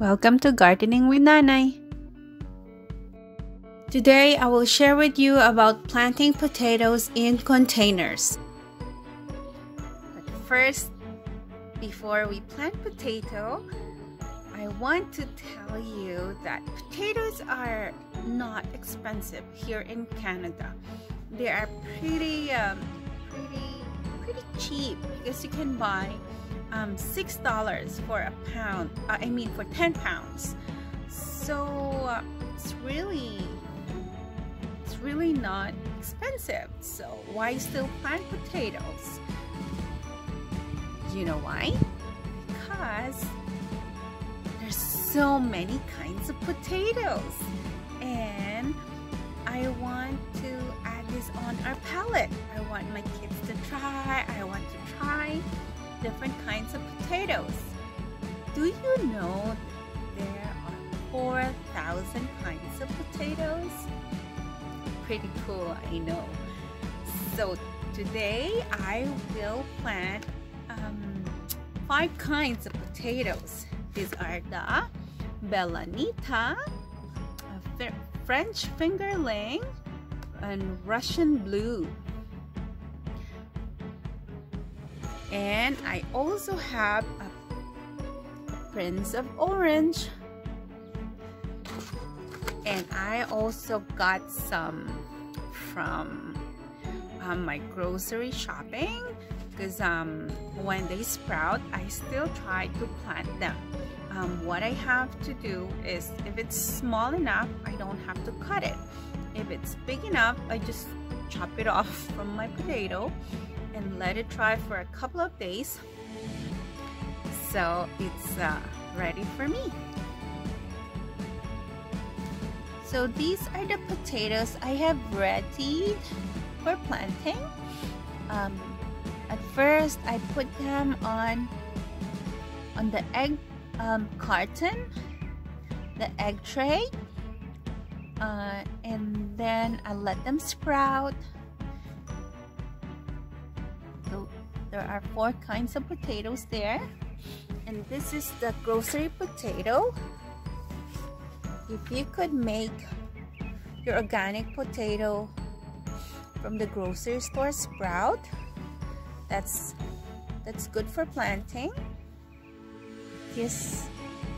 Welcome to Gardening with Nanay. Today I will share with you about planting potatoes in containers. But first, before we plant potato, I want to tell you that potatoes are not expensive here in Canada. They are pretty cheap because you can buy $6 for a pound. For 10 pounds. So it's really not expensive. So why still plant potatoes? You know why? Because there's so many kinds of potatoes, and I want to add this on our palette. I want my kids to try. I want to try different kinds of potatoes. Do you know there are 4,000 kinds of potatoes? Pretty cool, I know. So today I will plant 5 kinds of potatoes. These are the Belanita, French fingerling, and Russian blue. And I also have a Prince of Orange. And I also got some from my grocery shopping, because when they sprout, I still try to plant them. What I have to do is, if it's small enough, I don't have to cut it. If it's big enough, I just chop it off from my potato and let it dry for a couple of days, so it's ready for me. So these are the potatoes I have ready for planting. At first I put them on the egg carton, the egg tray, and then I let them sprout. So there are 4 kinds of potatoes there, and this is the grocery potato. If you could make your organic potato from the grocery store sprout, that's good for planting. This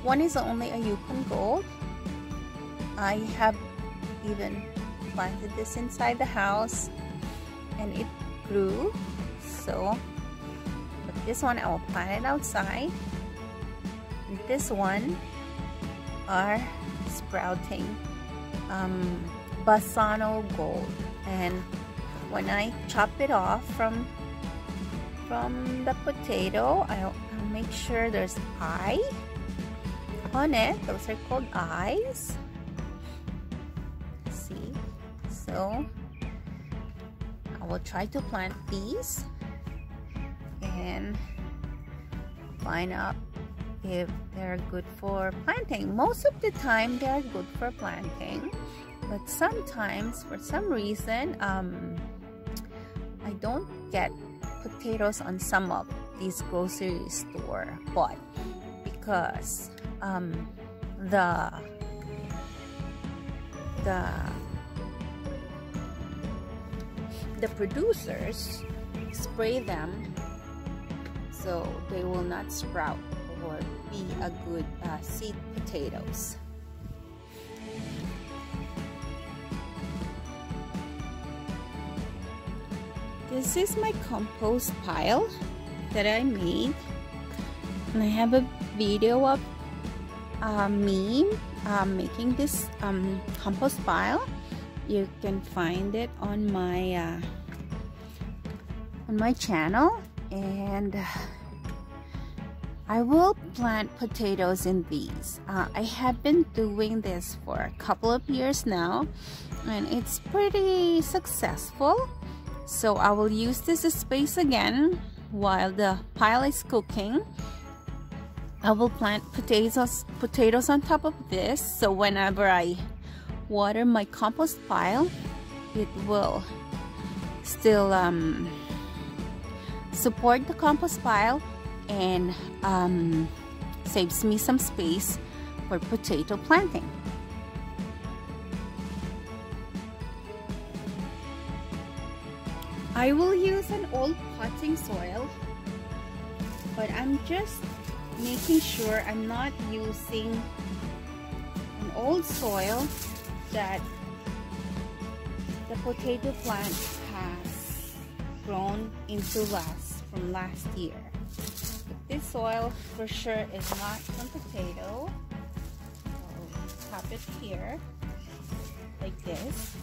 one is only a Yukon Gold. I have even planted this inside the house and it grew. So, but this one I will plant it outside. And this one are sprouting Bassano Gold, and when I chop it off from the potato, I'll make sure there's eye on it. Those are called eyes. See, so I will try to plant these and find out if they're good for planting. Most of the time they're good for planting, but sometimes for some reason I don't get potatoes on some of these grocery store, but because the producers spray them so they will not sprout or be a good seed potatoes. This is my compost pile that I made, and I have a video of me making this compost pile. You can find it on my channel, and I will plant potatoes in these. I have been doing this for a couple of years now, and it's pretty successful. So I will use this space again while the pile is cooking. I will plant potatoes on top of this, so whenever I water my compost pile, it will still support the compost pile and saves me some space for potato planting. I will use an old potting soil, but I'm just making sure I'm not using an old soil that the potato plant has grown into from last year. This soil for sure is not from potato. So tap it here like this.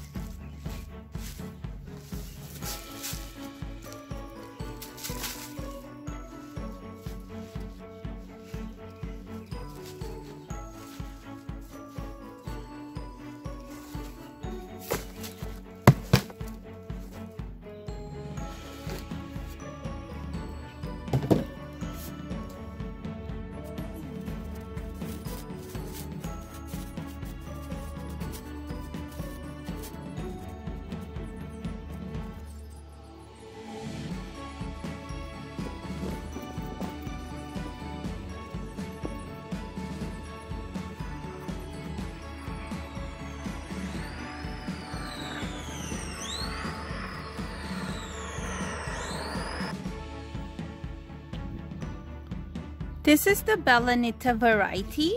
This is the Belanita variety,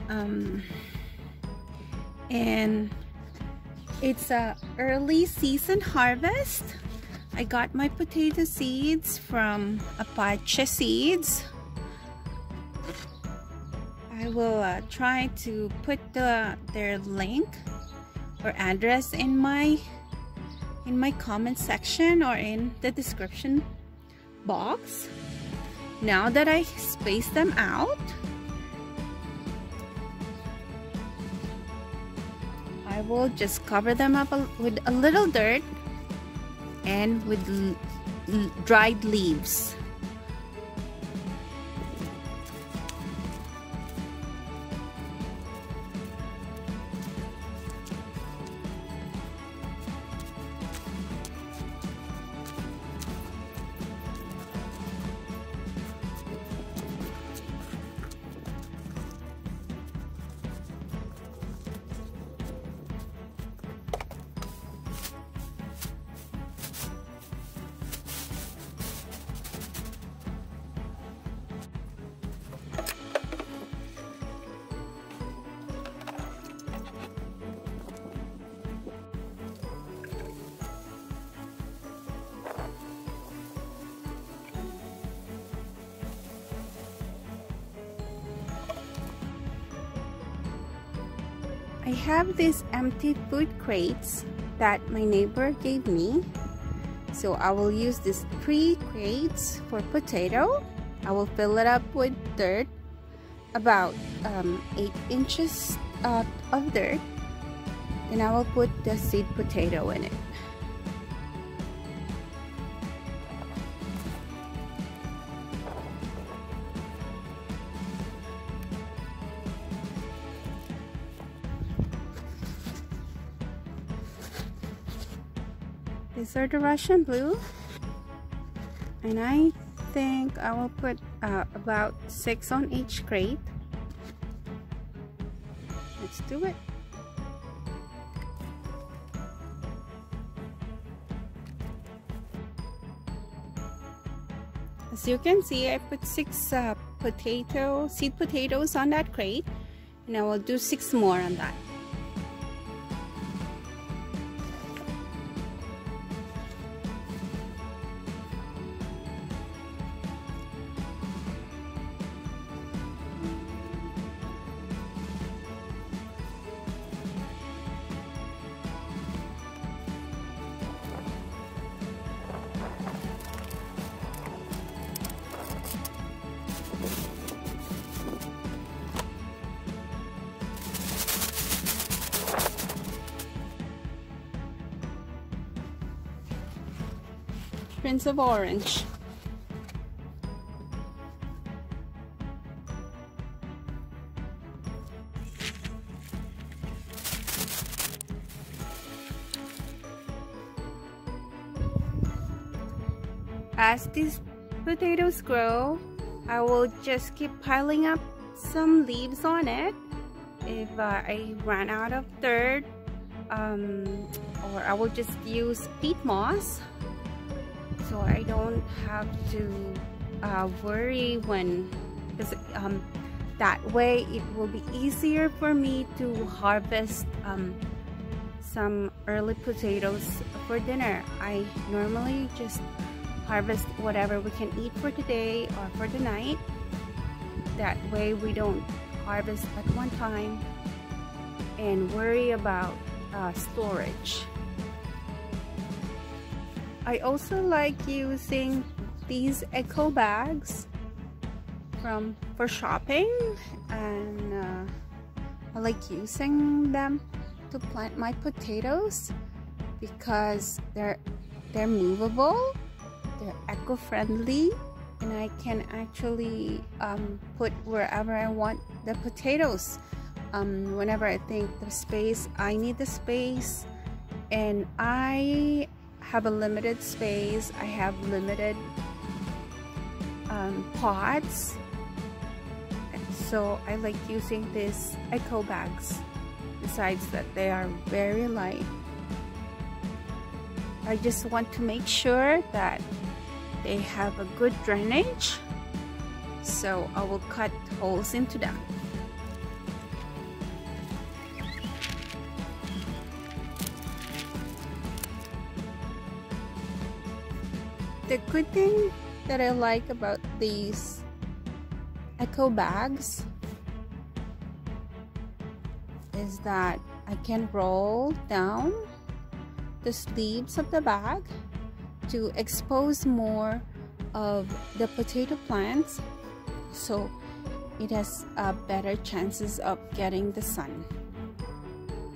and it's a early season harvest. I got my potato seeds from Apache Seeds. I will try to put their link or address in my comment section or in the description box. Now that I space them out, I will just cover them up with a little dirt and with dried leaves. I have these empty food crates that my neighbor gave me. So I will use these 3 crates for potato. I will fill it up with dirt, about 8 inches of dirt. Then I will put the seed potato in it. These are the Russian blue, and I think I will put about 6 on each crate. Let's do it. As you can see, I put 6 seed potatoes on that crate, and I will do 6 more on that. Prince of Orange. As these potatoes grow, I will just keep piling up some leaves on it if I ran out of dirt, or I will just use peat moss, so I don't have to worry when, because that way it will be easier for me to harvest some early potatoes for dinner. I normally just harvest whatever we can eat for today or for the night. That way we don't harvest at one time and worry about storage. I also like using these eco bags for shopping, and I like using them to plant my potatoes because they're movable, they're eco-friendly, and I can actually put wherever I want the potatoes. Whenever I think the space, I need the space, and I have a limited space, I have limited pots, so I like using these eco bags. Besides that, they are very light. I just want to make sure that they have a good drainage, so I will cut holes into them. The good thing that I like about these eco bags is that I can roll down the sleeves of the bag to expose more of the potato plants, so it has better chances of getting the sun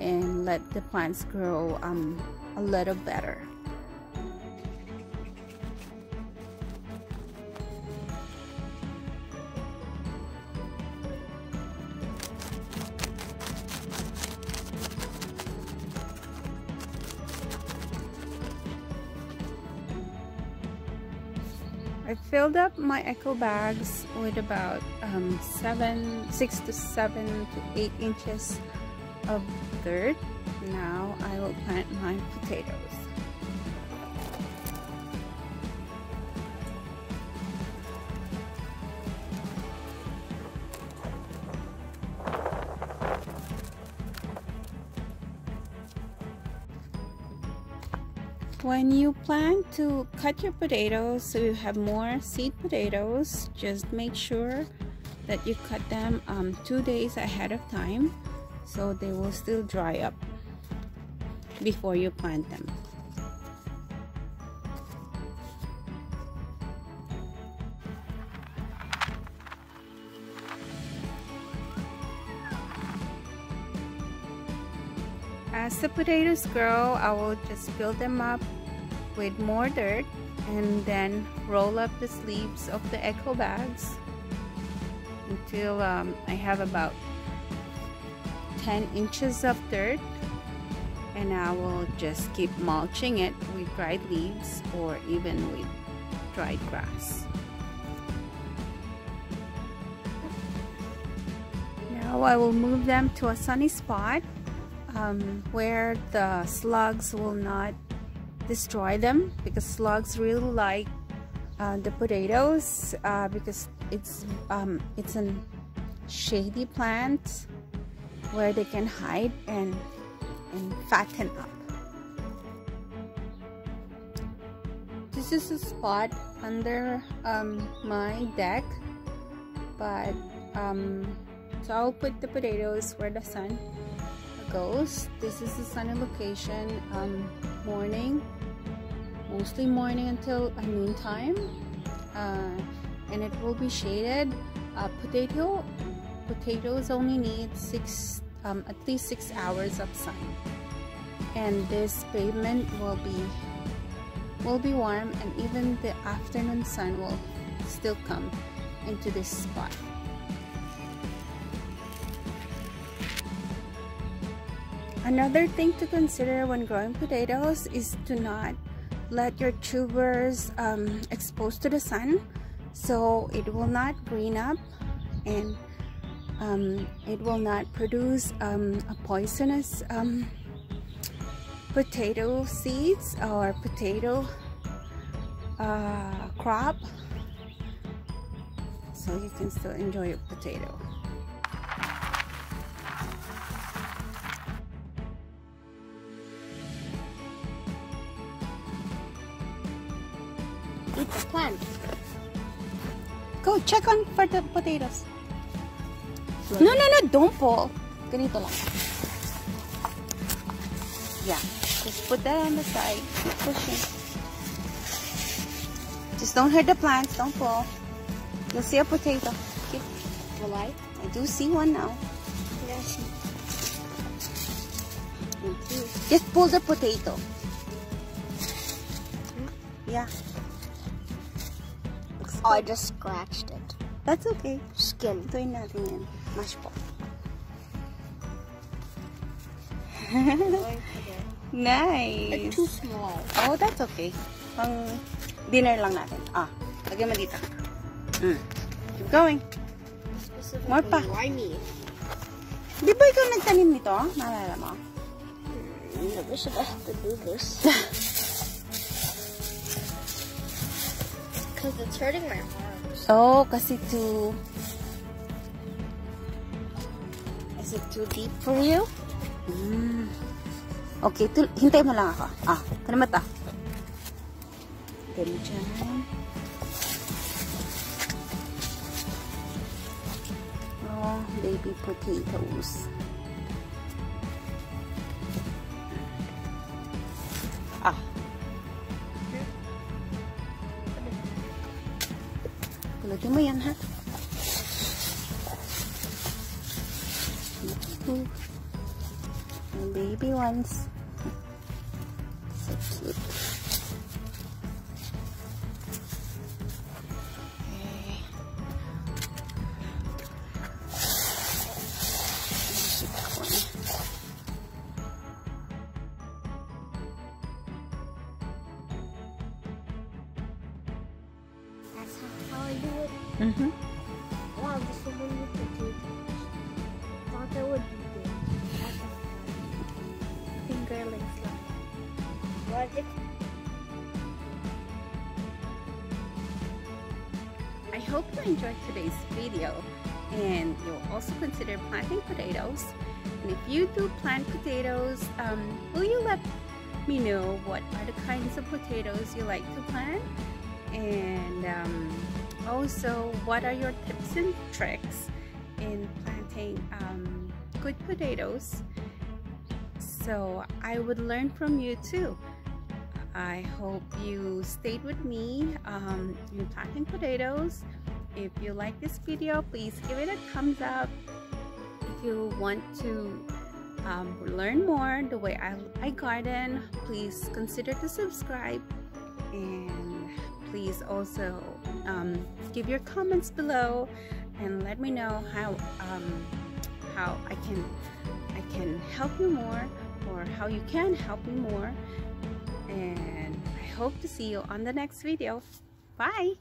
and let the plants grow a little better. I filled up my eco bags with about 6 to 7 to 8 inches of dirt. Now I will plant my potatoes. When you plan to cut your potatoes so you have more seed potatoes, just make sure that you cut them 2 days ahead of time so they will still dry up before you plant them. As the potatoes grow, I will just fill them up with more dirt and then roll up the sleeves of the eco bags until I have about 10 inches of dirt, and I will just keep mulching it with dried leaves or even with dried grass. Now I will move them to a sunny spot where the slugs will not destroy them, because slugs really like the potatoes because it's a shady plant where they can hide and fatten up. This is a spot under my deck, but so I'll put the potatoes where the sun goes. This is the sunny location, mostly morning until noontime, and it will be shaded. Potatoes only need at least 6 hours of sun, and this pavement will be warm, and even the afternoon sun will still come into this spot. Another thing to consider when growing potatoes is to not let your tubers exposed to the sun, so it will not green up, and it will not produce a poisonous potato seeds or potato crop, so you can still enjoy a potato. Eat the plant. Go check on for the potatoes. No, don't pull. Ganito lang. Yeah, just put that on the side. Keep pushing. Just don't hurt the plants. Don't pull. You'll see a potato. Keep. Will I? I do see one now. Yes. Just pull the potato. Yeah. Oh, I just scratched it. That's okay. Skin. Ito'y natin yan. Mash po. Nice. It's too small. Oh, that's okay. Pang dinner lang natin. Lagyan mo dito. Keep going. More pa. Why me? Di ba ikaw nagtanim nito? Naalala mo? Never should I have to do this. Because it's hurting my arms. Oh, kasi too... Is it too deep for you? Okay, hintay mo lang ako. Tanim mo ito. Tanim mo dyan. Oh, baby potatoes. Pulutin mo yan, ha? My baby ones. So cute. That's how I do it. Wow, there's so many potatoes. Thought that would be good. Fingerlings lang. What it? I hope you enjoyed today's video, and you'll also consider planting potatoes. And if you do plant potatoes, will you let me know what are the kinds of potatoes you like to plant? And also, what are your tips and tricks in planting good potatoes? So I would learn from you too. I hope you stayed with me in planting potatoes. If you like this video, please give it a thumbs up. If you want to learn more the way I garden, please consider to subscribe, and please also give your comments below and let me know how I can help you more, or how you can help me more. And I hope to see you on the next video. Bye.